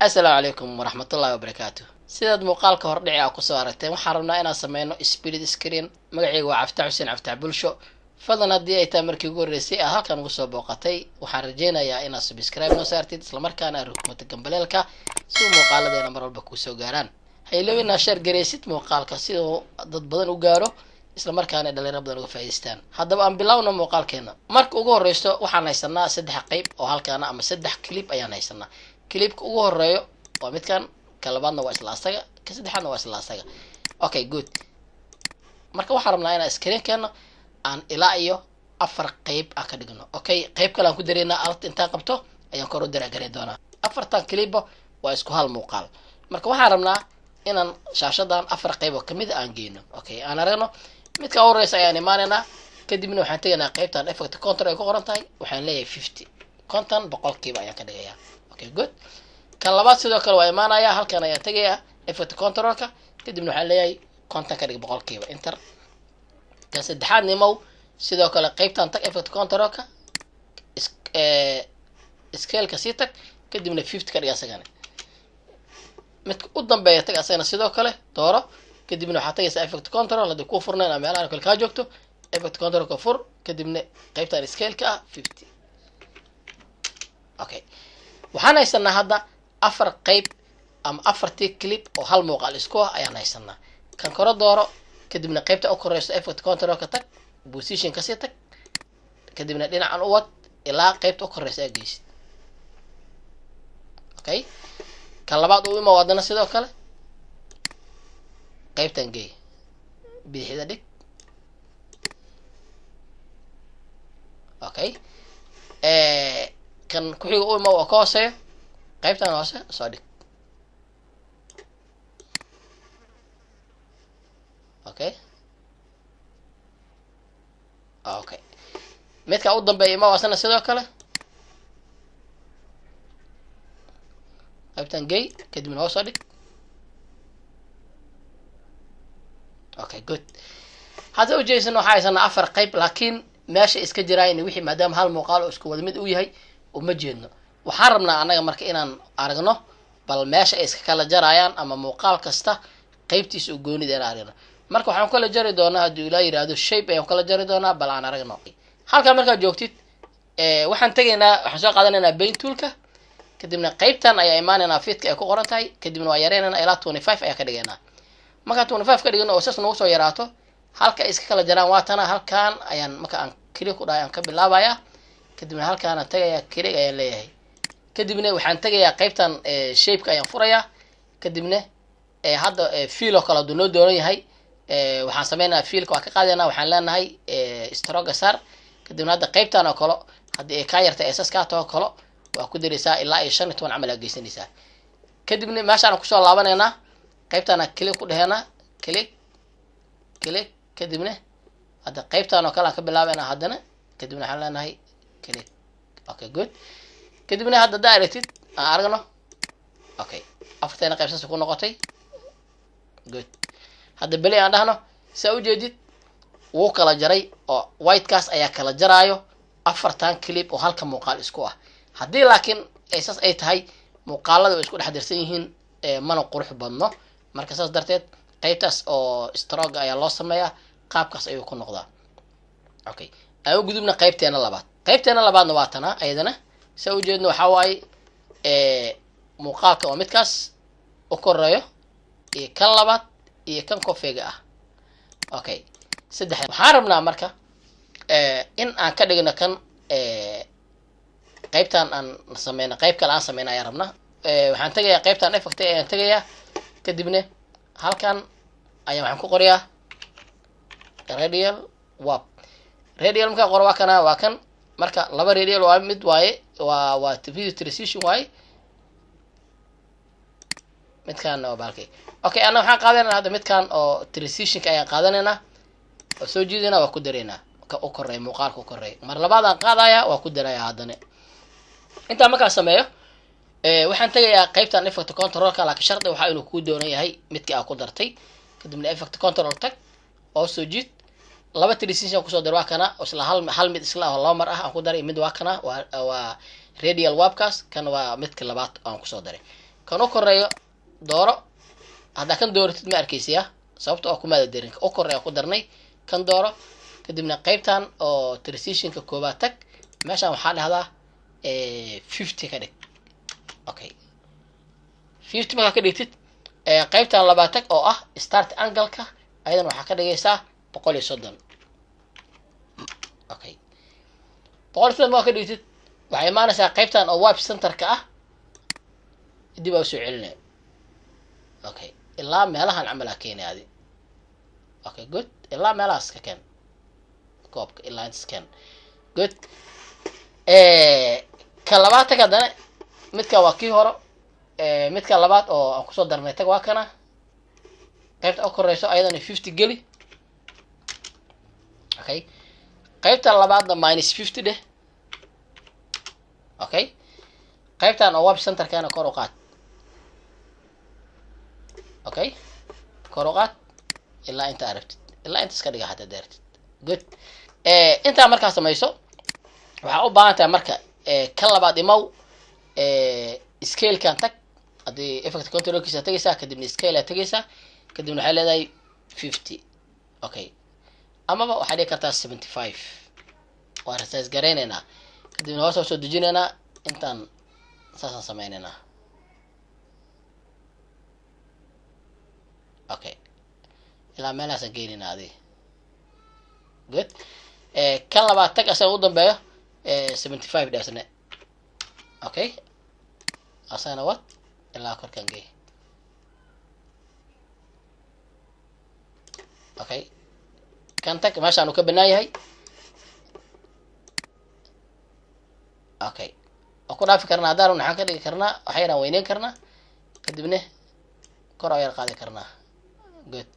السلام عليكم ورحمة الله وبركاته. سيداد مقالك هردعي أو كسو aragteen waxaan rabnaa inaan sameyno split screen magacaygu waa Cafta Xuseen Cafta Bulsho fadlan haddii ay tahay markii ugu horeysay aad halkan ugu soo booqatay waxaan rajeynayaa inaad subscribe noo saartid isla markaana aad rukumada gambaleelka si muuqaaladeena mar walba kuu soo gaaraan ha ilowin inaad share gareysid muuqaalka si uu dad badan u gaaro isla markaana dhalinyaro badan uga faa'iideystaan haddaba aan bilowno muuqaalkeena marka ugu horeyso waxaan haysanaa saddex qayb oo halkaana ama saddex clip ayaan haysanaa clipka ugu horeeyo waa midkan ka labaadna waa isla asaga ka saddexaadna waa isla asaga okay good marka waxaan rabnaa inaan screenkeena aan ilaa iyo afar qayb ah ka dhigno okay qayb kale aan ku dareynaa alt intaan qabto ayaan kor u diraagarey doonaa afartan clip waa isku hal muuqaal marka waxaan rabnaa inaan shaashadan afar qayb oo kamid aan geeyno okay aan aragno midka ugu horeysa ayaan imaanaynaa kadibna waxaan tegaynaa qaybtan effect control ay ku qoran tahay waxaan leeyahay 50 konton boqolkiiba ayaan ka dhigayaa okay good kan labaad sidoo kale waa imaanayaa halkan ayaan tegayaa effect controlka kadibna waxaan leeyahay konton ka dhig boqolkiiba enter kan saddexaad nimow sidoo kale qaybtan tag effect controlka scale-ka sii tag kadibna 50 ka dhig asagana midka u dambeeya tag asagana sidoo kale dooro kadibna waxaad tagaysaa effect control haddii kuu furnayn ama meelahan kale kaa joogto effect controlka fur kadibna qaybtan scale-ka ah 50 okay waxaan haysanaa hadda afar qayb ama afartii clip oo hal muuqaal isku ah ayaan haysanaa kan koro dooro kadibna qaybta u koreyso effect controlka tag position ka sii tag kadibna dhinacan u wad ilaa qaybta u koreysa aad geysid okay kan labaad uu ima wadana sidoo kale qaybtan geey bidixda dhig okay kan ku xiga u ima waa ka hooseeyo qaybtan hoose soo dhig okay okay midka u dambeeya ima waasana sidoo kale qaybtan geey kadibna hoos soo dhig okay good hadda u jeesano waxaa haysanaa afar qayb laakiin meesha iska jiraayn wixii maadaama hal muuqaal oo isku wada mid u yahay uma jeedno waxaan rabnaa annaga marka inaan aragno bal meesha ay iska kala jarayaan ama muuqaal kasta qaybtiisa u goonida inaan aragno marka waxaan kala jari doonaa haddii ilaa yiraahdo shape ayaan kala jari doonaa bal aan aragno halkan markaad joogtid waxaan tegaynaa waxaan soo qaadanaynaa paint toolka kadibna qaybtan ayaa imaanaynaa fitka ay ku qoran tahay kadibna waa yareynaynaa ilaa 25 ayaa ka dhigaynaa markaan 25 ka dhigano oo sas nagu soo yaraato halka iska kala jaraan waatana halkan ayaan marka aan click ku dhahay aan ka bilaabayaa kadibna halkaan aan tagayaa click ayaan leeyahay kadibna waxaan tagayaa qaybtan shape-ka ayaan furayaa kadibna hadda fiil oo kale haduu noo dooran yahay waxaan sameynayaa fiilka waa ka qaadaynaa waxaan leenahay stroke saar kadibna hadda qaybtan oo kale haddii ay kaa yartay ss kaa taho kale waa ku diraysaa ilaa iyo 15 camal aa geysanaysaa kadibna meeshaan kusoo laabanaynaa qaybtaan click ku dhaheynaa click kadibna hadda qaybtaan oo kale aan ka bilaabaynaa haddana kadibna waxaan leenahay click okay good kadibna hadda directed aan aragno okay afarteena qayb saas ku noqotay good hadda beli aan dhahno saa u jeedid wuu kala jaray oo whitekaas ayaa kala jaraayo afartan clip oo halka muuqaal isku ah haddii laakiin saas ay tahay muuqaalada way isku dhex dirsan yihiin mana qurux badno marka saas darteed qaybtaas oo stroke ayaa loo sameeyaa qaabkaas ayuu ku noqdaa okay aan u gudubna qaybteena labaadna waa tana ayadana saa u jeedno waxaa waaye muuqaalka oo midkaas u koreeyo iyo kan labaad iyo kan kofeega ah okay saddex waxaan rabnaa marka in aan ka dhigno kan qaybtan aan sameyno qayb kale aan sameyno ayaan rabnaa waxaan tagayaa qaybtan effect ayaan tagayaa kadibna halkan ayaan waxaan ku qorayaa radial warp radial markaa qoro waa kana waa kan marka laba radial waa mid waaye waa video transition waaye midkan oo balkay okay ana waxaan qaadanaynaa hadda midkan oo transitionka ayaan qaadanaynaa oo soo jiidaynaa waa ku dareynaa ka u koreey muuqaalka u koreey mar labaad aan qaadayaa waa ku darayaa haddana intaa markaa sameeyo waxaan tagayaa qaybtan effect controlka laakiin shardi waxa inuu ku doonan yahay midkii aad ku dartay kadibna effect control tag oo soo jiid laba transition kusoo dar waa kana isla hal mid isla ah laba mar ah aan ku daray mid waa kana waa radial warpkaas kan waa midka labaad aan kusoo daray kan u koreeyo dooro haddaa kan dooratid ma arkaysiya sababta oo kumaada darin u koreeya ku darnay kan dooro kadibna qaybtan oo transitionka koobaad tag meeshaan waxaa dhahdaa 50 ka dhig okay 50 markaa ka dhigtid qaybtan labaad tag oo ah start angle-ka ayadan waxaa ka dhigaysaa 130 okay 130 markaa ka dhigtid waxay imaanaysaa qaybtan oo web center-ka ah dib aa soo celinaya okay ilaa meelahan camal keenay adi okay good ilaa meelahaas ka keen koobka ilaa intaas keen good ka labaad tag haddana midka waa kii hore midka labaad oo aan kusoo darnay tag waa kana qaybta u koreyso ayadana 50 geli okay qaybta labaadna -50 dheh okay qaybtan oo web center-kana kor u qaad okay kor u qaad ilaa inta aragtid ilaa inta iska dhiga hadda daartid good intaa markaa samayso waxaa u baahan tahay marka ka labaad imow scale-kan tag haddii effect control-kiisa tagaysaa kadibna scale aa tagaysaa kadibna waxay leedahay 50 okay amaba waxaa dhigi kartaa 75 waa resize garaynaynaa kadibna hoos soo dejinaynaa intaan saasaan sameynaynaa okay ilaa meelahaasaan geenaynaa adi good kan labaad tag asaga u dambeeyo 75 dhaasne okay asagana wat ilaa korkaan geey okay kan tag meeshaan uu ka banaan yahay okay oo ku dhaafi karnaa haddaan waxaan ka dhigi karnaa waxa yaraan weyneyn karnaa kadibna kor ayaan qaadi karnaa good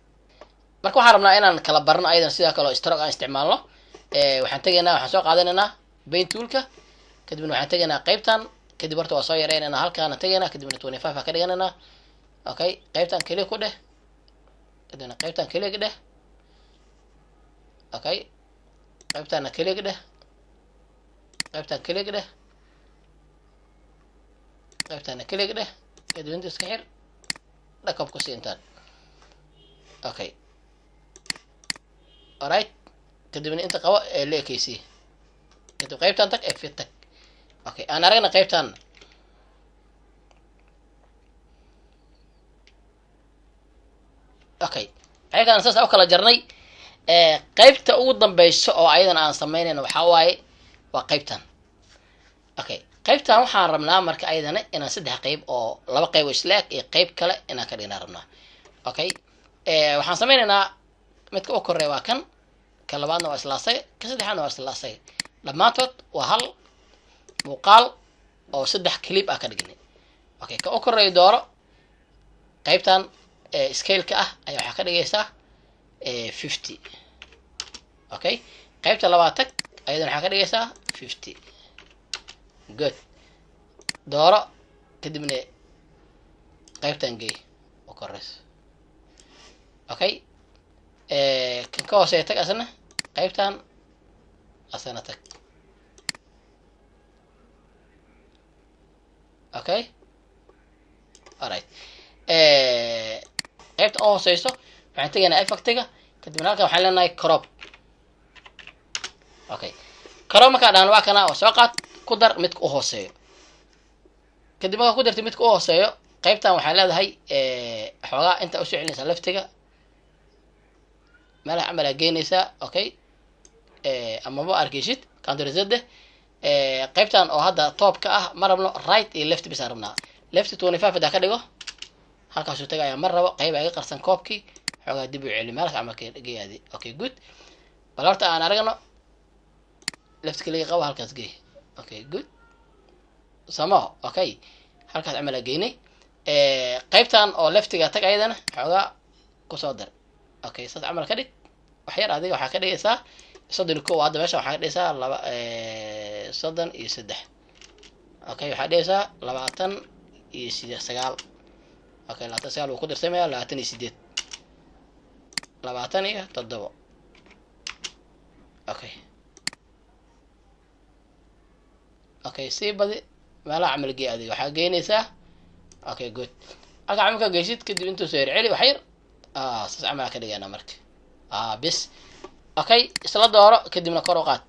marka waxaan rabnaa inaan kala barno ayadan sidaa kale oo stroke aan isticmaalno waxaan tegaynaa waxaan soo qaadanaynaa paint toolka kadibna waxaan tegaynaa qaybtan kadib horta waa soo yareynaynaa halkaana tegaynaa kadibna 25 ka dhiganaynaa okay qaybtan kaliya ku dheh kadibna qaybtan kaliya ka dheh okay qaybtana kaliya ka dheh qaybtan kaliya ka dheh qaybtana kaliya ka dheh kadibna inta iska xir dhakab ku sii intaan okay alright kadibna inta qabo ee la ekaysi kadib qaybtan tag ee fit tag okay aan aragna qaybtan okay qaybtan saas u kala jarnay qaybta ugu dambeyso oo ayadan aan sameynayno waxaa waaye waa qaybtan okay qaybtan waxaan rabnaa marka ayadana inaan saddex qayb oo laba qayb oo isla eg iyo qayb kale inaan ka dhignaa rabnaa okay waxaan sameynaynaa midka u koreeya waa kan ka labaadna waa isla asaga ka saddexaadna waa isla asaga dhammaantood waa hal muuqaal oo saddex clip ah ka dhignay okay ka u koreeya dooro qaybtan scale-ka ah ayaa waxaa ka dhigaysaa 50 okay qaybta labaad tag ayadana waxaa ka dhigaysaa 50 good dooro kadibna qaybtan gey u koreyso okay kan ka hooseeya tag asna qaybtan asana tag okay alright qaybta oo hooseyso waxaan tegaynaa effectiga kadibna halkan waxaan leenahay crop okay crop markaa dhahan waa kana oo soo qaad ku dar midka u hooseeyo kadib markaa ku dartay midka u hooseeyo qaybtan waxaa leedahay xoogaa inta usoo celinaysaa laftiga meelaha camal aa geynaysaa okay amaba arkaysid counterzede qaybtan oo hadda toopka ah ma rabno right iyo left bisaan rabnaa left 25 hadaa ka dhigo halkaasuu tagayaa mar rabo qayb iga qarsan koobkii xoogaa dib u celi meelka camalka geeyaadi okay good bal horta aan aragno left kaliya qabo halkaas geey okay good samo okay halkaas camal geynay qaybtan oo leftiga tag ayadana xoogaa ku soo dar okay saas camal ka dhig wax yar adiga waxaa ka dhigaysaa 31 hadda meesha waxaa ka dhigaysaa 33 okay waxaa dhigaysaa 29 okay 29 wuu ku dirsamaya 28 27 okay okay sii badi meelaha camal gee adiga waxaa geynaysaa okay good halka marka geysid kadib intuu soo celceli wax yar saas camal ka dhigana marka bis okay isla dooro kadibna kor u qaad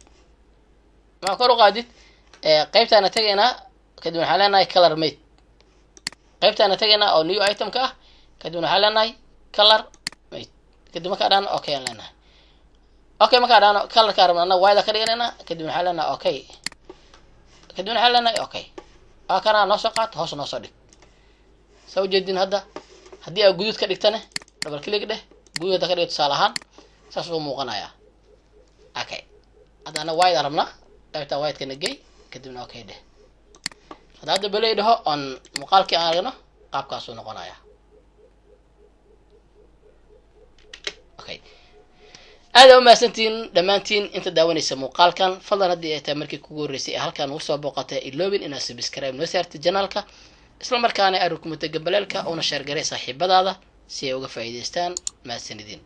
ma kor u qaadid qaybtaana tagaynaa kadib waxaan leenahay color mate qaybtaana tagaynaa oo new item ka ah kadib waxaan leenahay color mate kadib marka dhan okay aan leenahay okay marka dhan color ka rabnaa wayda ka dhiganayna kadib waxaan leenahay okay kadib waxaan leenahay okay kana noo soo qaad hoos noo soo dhig soo jeedin hadda haddii aad guduud ka dhigtana double click dheh guduudda ka dhigto tusaale ahaan saas uu muuqanayaa okay hadana wayda rabnaa qaybta wayda kana gey kadibna okay dheh hadda balay dhaho on muuqaalkii aan aragno qaabkaas uu noqonayaa okay aad u maasantiin dhamaantiin inta daawanaysa muuqaalkan fadlan haddii ay tahay markii kugu horeysay halkan ugu soo booqatay iloobin inaad subscribe noo saartid channelka isla markaana aad rukumada gambaleelka una share garee saaxiibadaada si ay uga faa'iideystaan maasanidin